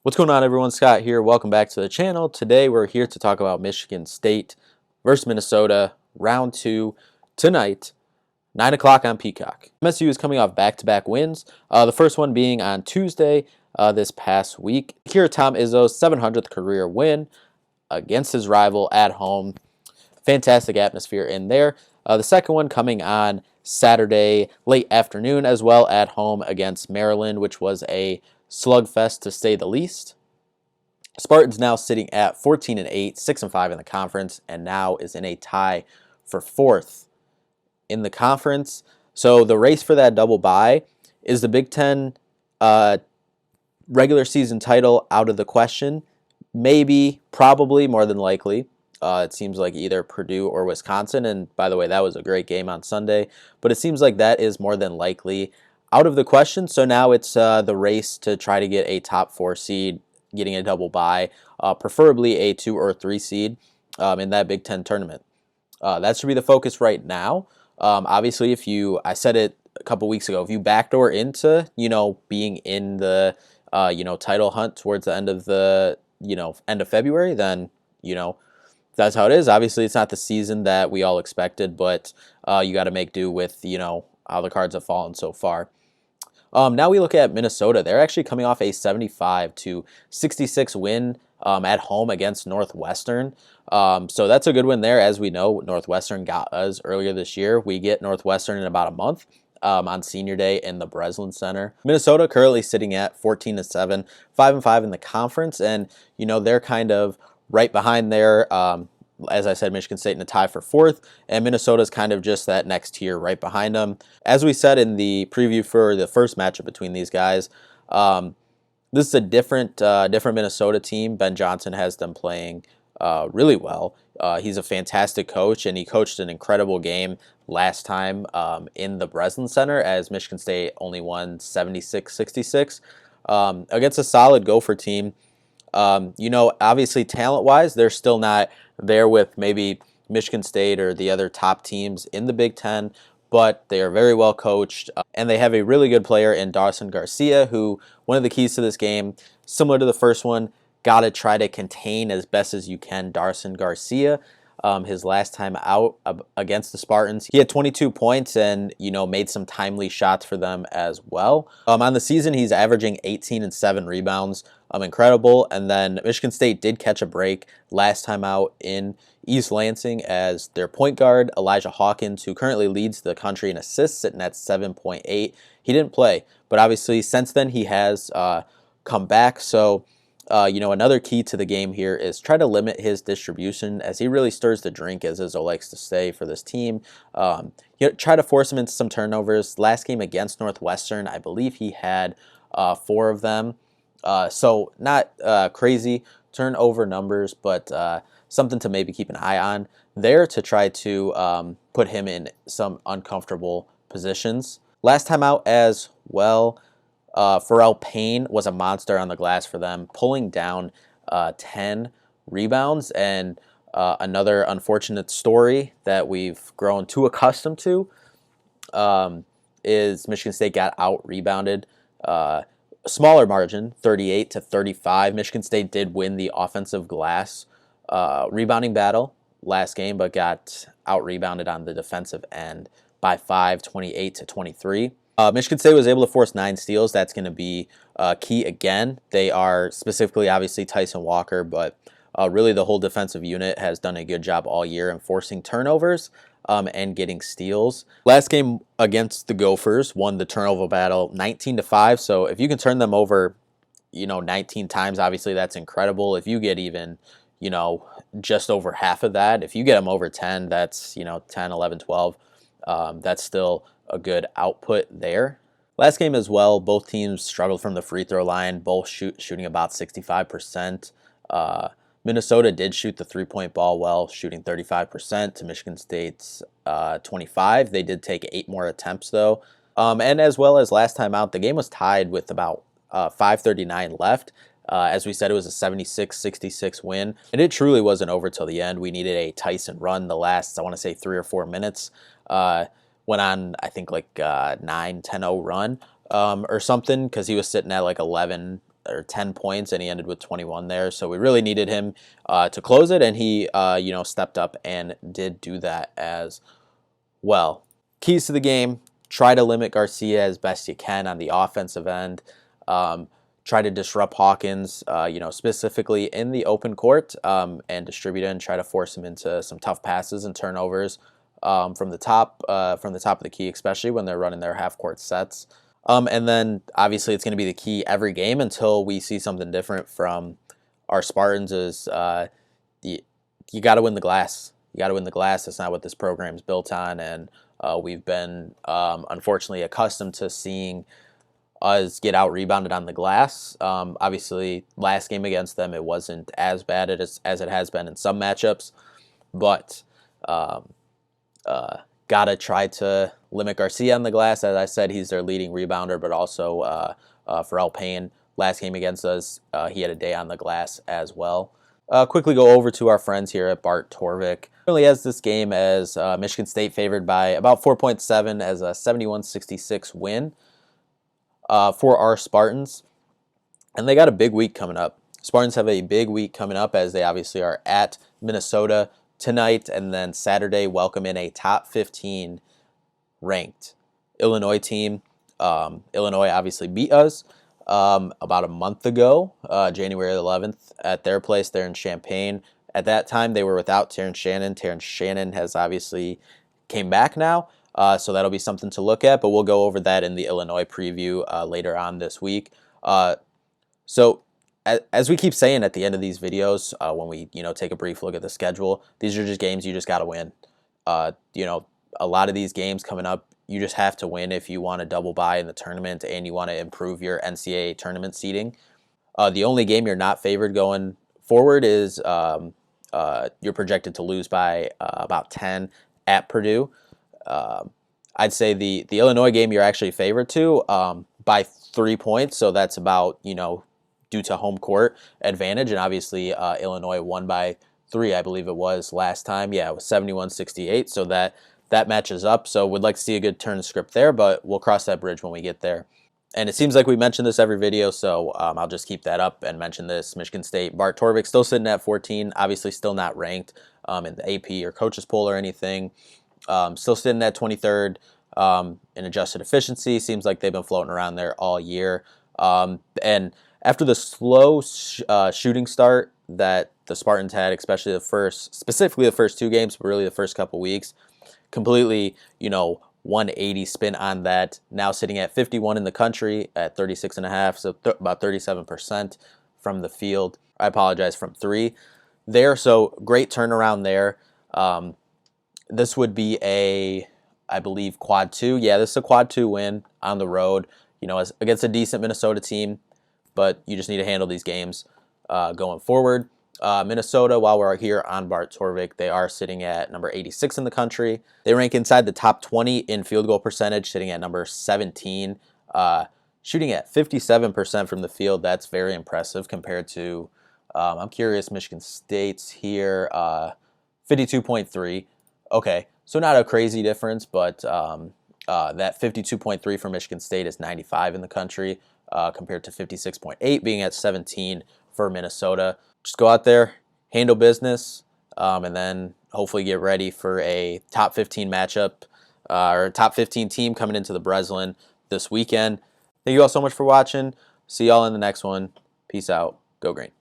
What's going on, everyone? Scott here. Welcome back to the channel. Today we're here to talk about Michigan State versus Minnesota, round 2, tonight, 9 o'clock on Peacock. MSU is coming off back-to-back wins, the first one being on Tuesday this past week. Here, Tom Izzo's 700th career win against his rival at home. Fantastic atmosphere in there. The second one coming on Saturday late afternoon as well at home against Maryland, which was a slugfest to say the least. Spartans now sitting at 14-8, 6-5 in the conference, and now is in a tie for 4th in the conference. So the race for that double bye, is the Big Ten regular season title out of the question? Maybe, probably, more than likely. It seems like either Purdue or Wisconsin, and by the way, that was a great game on Sunday, but it seems like that is more than likely out of the question. So now it's the race to try to get a top 4 seed, getting a double bye, preferably a 2 or 3 seed in that Big Ten tournament. That should be the focus right now. Obviously, I said it a couple weeks ago, if you backdoor into, being in the, title hunt towards the end of the, end of February, then, that's how it is. Obviously, it's not the season that we all expected, but you got to make do with, how the cards have fallen so far. Now we look at Minnesota. They're actually coming off a 75-66 win at home against Northwestern. So that's a good win there. As we know, Northwestern got us earlier this year. We get Northwestern in about a month on Senior Day in the Breslin Center. Minnesota currently sitting at 14-7, 5-5 in the conference, and they're kind of right behind there. As I said, Michigan State in a tie for 4th, and Minnesota's kind of just that next tier right behind them. As we said in the preview for the first matchup between these guys, this is a different Minnesota team. Ben Johnson has them playing really well. He's a fantastic coach, and he coached an incredible game last time in the Breslin Center as Michigan State only won 76-66 against a solid Gopher team. Obviously talent-wise, they're still not there with maybe Michigan State or the other top teams in the Big Ten, but they are very well coached, and they have a really good player in Dawson Garcia, who, one of the keys to this game, similar to the first one, got to try to contain as best as you can Dawson Garcia. His last time out against the Spartans, he had 22 points and, made some timely shots for them as well. On the season, he's averaging 18 and 7 rebounds. Incredible. And then Michigan State did catch a break last time out in East Lansing as their point guard, Elijah Hawkins, who currently leads the country in assists, sitting at 7.8. He didn't play, but obviously since then he has come back. So another key to the game here is try to limit his distribution, as he really stirs the drink, as Izzo likes to say, for this team. Try to force him into some turnovers. Last game against Northwestern, I believe he had 4 of them. So not crazy turnover numbers, but something to maybe keep an eye on there to try to put him in some uncomfortable positions. Last time out as well, Pharrell Payne was a monster on the glass for them, pulling down 10 rebounds. And another unfortunate story that we've grown too accustomed to is Michigan State got out-rebounded. Smaller margin, 38-35. Michigan State did win the offensive glass rebounding battle last game, but got out-rebounded on the defensive end by 5, 28-23. Michigan State was able to force 9 steals. That's going to be key again. They are specifically, obviously, Tyson Walker, but really the whole defensive unit has done a good job all year in forcing turnovers and getting steals. Last game against the Gophers, won the turnover battle 19-5. So if you can turn them over, 19 times, obviously that's incredible. If you get even, just over half of that, if you get them over 10, that's, 10, 11, 12. That's still a good output there. Last game as well, both teams struggled from the free throw line, both shooting about 65%. Minnesota did shoot the three-point ball well, shooting 35% to Michigan State's 25. They did take 8 more attempts, though. And as well as last time out, the game was tied with about 5:39 left. As we said, it was a 76-66 win, and it truly wasn't over till the end. We needed a Tyson run the last, I want to say, 3 or 4 minutes. Went on, I think, like 9-10-0 run or something, because he was sitting at like 11 or 10 points, and he ended with 21 there. So we really needed him to close it, and he stepped up and did do that as well. Keys to the game: try to limit Garcia as best you can on the offensive end. Try to disrupt Hawkins, specifically in the open court, and distribute it and try to force him into some tough passes and turnovers from the top of the key, especially when they're running their half court sets. And then obviously it's going to be the key every game until we see something different from our Spartans. Is you got to win the glass. You got to win the glass. That's not what this program's built on, and we've been unfortunately accustomed to seeing us get out rebounded on the glass. Obviously, last game against them, it wasn't as bad as it has been in some matchups, but gotta try to limit Garcia on the glass. As I said, he's their leading rebounder, but also Pharrell Payne, last game against us, he had a day on the glass as well. Quickly go over to our friends here at Bart Torvik. Really has this game as Michigan State favored by about 4.7 as a 71-66 win for our Spartans. And they got a big week coming up. Spartans have a big week coming up as they obviously are at Minnesota tonight, and then Saturday welcome in a top 15 ranked Illinois team. Illinois obviously beat us about a month ago, January 11th, at their place there in Champaign. At that time, they were without Terrence Shannon. Terrence Shannon has obviously came back now, so that'll be something to look at, but we'll go over that in the Illinois preview later on this week. So as we keep saying at the end of these videos, when we take a brief look at the schedule, these are just games you just got to win. A lot of these games coming up, you just have to win if you want to double bye in the tournament and you want to improve your NCAA tournament seeding. The only game you're not favored going forward is you're projected to lose by about 10 at Purdue. I'd say the Illinois game you're actually favored to by 3 points, so that's about due to home court advantage, and obviously Illinois won by 3, I believe it was last time. Yeah, it was 71-68, so that matches up. So would like to see a good turn of script there, but we'll cross that bridge when we get there. And it seems like we mention this every video, so I'll just keep that up and mention this. Michigan State, Bart Torvik still sitting at 14, obviously still not ranked in the AP or coaches poll or anything. Still sitting at 23rd in adjusted efficiency. Seems like they've been floating around there all year. And after the slow shooting start that the Spartans had, especially specifically the first 2 games, but really the first couple weeks, completely 180 spin on that. Now sitting at 51 in the country at 36.5, so about 37% from the field. I apologize, from 3 there. So great turnaround there. This would be I believe quad 2. Yeah, this is a quad 2 win on the road. Against a decent Minnesota team, but you just need to handle these games going forward. Minnesota, while we're here on Bart Torvik, they are sitting at number 86 in the country. They rank inside the top 20 in field goal percentage, sitting at number 17, shooting at 57% from the field. That's very impressive compared to, I'm curious, Michigan State's here, 52.3. Okay, so not a crazy difference, but that 52.3 for Michigan State is 95 in the country, compared to 56.8 being at 17 for Minnesota. Just go out there, handle business, and then hopefully get ready for a top 15 matchup or a top 15 team coming into the Breslin this weekend. Thank you all so much for watching. See y'all in the next one. Peace out. Go Green.